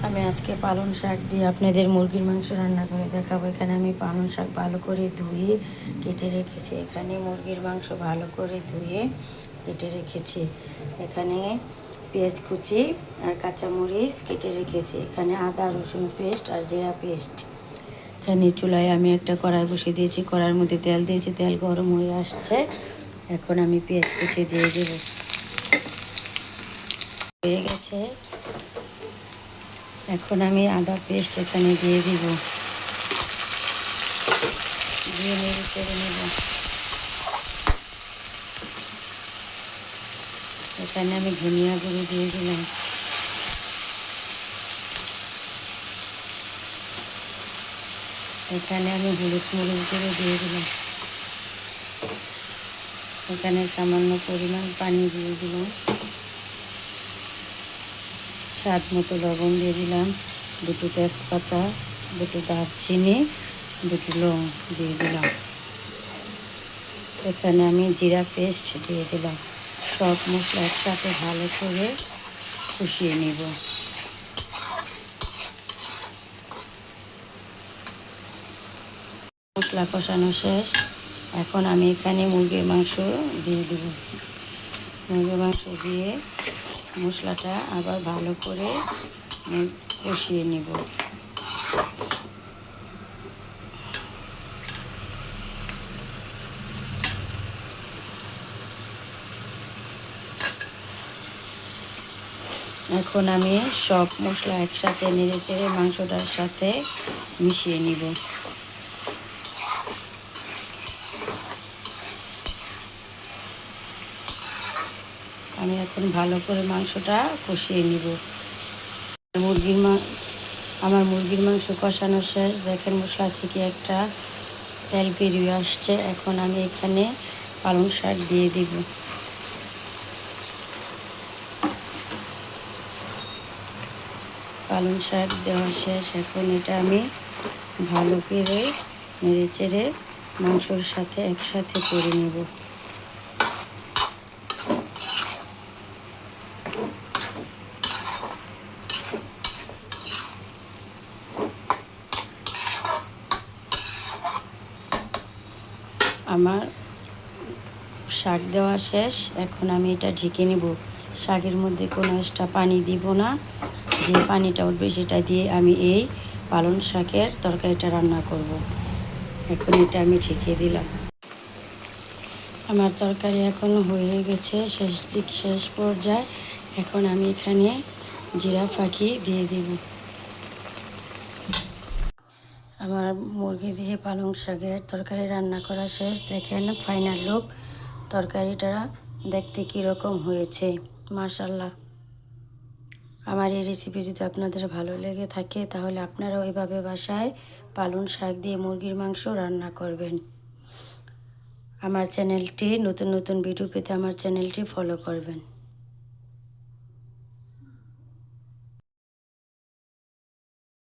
আমি আজকে পালং শাক দিয়ে আপনাদের মুরগির মাংস রান্না করে দেখাবো। এখানে আমি পালং শাক ভালো করে ধুয়ে কেটে রেখেছি। এখানে মুরগির মাংস ভালো করে ধুয়ে কেটে রেখেছি। এখানে পেঁয়াজ কুচি আর কাঁচামরিচ কেটে রেখেছি। এখানে আদা রসুন পেস্ট আর জিরা পেস্ট। এখানে চুলায় আমি একটা কড়াই বসিয়ে দিয়েছি। কড়াইয়ের মধ্যে তেল দিয়েছি, তেল গরম হয়ে আসছে। এখন আমি পেঁয়াজ কুচি দিয়ে দেব। হয়ে গেছে। এখন আমি আদা পেস্ট এখানে দিয়ে দিব, দিয়ে নেড়ে চেড়ে নেব। এখানে আমি ধনিয়া গুঁড়ো দিয়ে দিলাম। এখানে আমি হলুদ মরিচ গুঁড়ো দিয়ে দিলাম। এখানে সামান্য পরিমাণ পানি দিয়ে দিলাম। স্বাদ মতো লবণ দিয়ে দিলাম। দুটো তেজপাতা, দুটো দারচিনি, দুটো লং দিয়ে দিলাম। এখানে আমি জিরা পেস্ট দিয়ে দিলাম। সব মশলা একসাথে ভালো করে কষিয়ে নেব। মশলা কষানো শেষ। এখন আমি এখানে মুরগির মাংস দিয়ে দেব। মুরগির মাংস দিয়ে মশলাটা আবার ভালো করে কষিয়ে নেব। এখন আমি সব মশলা একসাথে নেড়ে চেড়ে মাংসটার সাথে মিশিয়ে নিব। আমি এখন ভালো করে মাংসটা কষিয়ে নিব। আমার মুরগির মাংস কষানো শেষ। দেখেন মশলা থেকে একটা তেল বেরিয়ে আসছে। এখন আমি এখানে পালং শাক দিয়ে দিব। পালং শাক দেওয়া শেষ। এখন এটা আমি ভালো করে নেড়ে চেড়ে মাংসর সাথে একসাথে করে নেব। আমার শাক দেওয়া শেষ। এখন আমি এটা ঢেকে নেব। শাকের মধ্যে কোনো এক্সট্রা পানি দিব না। যে পানিটা উঠবে সেটা দিয়ে আমি এই পালং শাকের তরকারিটা রান্না করব। এখন এটা আমি ঢেকে দিলাম। আমার তরকারি এখন হয়ে গেছে, শেষ পর্যায়ে। এখন আমি এখানে জিরা ফাঁকি দিয়ে দিব। আমার মুরগি দিয়ে পালং শাকের তরকারি রান্না করা শেষ। দেখেন ফাইনাল লুক। তরকারিটা দেখতে কীরকম হয়েছে, মাশাআল্লাহ। আমার এই রেসিপি যদি আপনাদের ভালো লেগে থাকে তাহলে আপনারাও এভাবে বাসায় পালং শাক দিয়ে মুরগির মাংস রান্না করবেন। আমার চ্যানেলটি নতুন নতুন ভিডিও পেতে আমার চ্যানেলটি ফলো করবেন।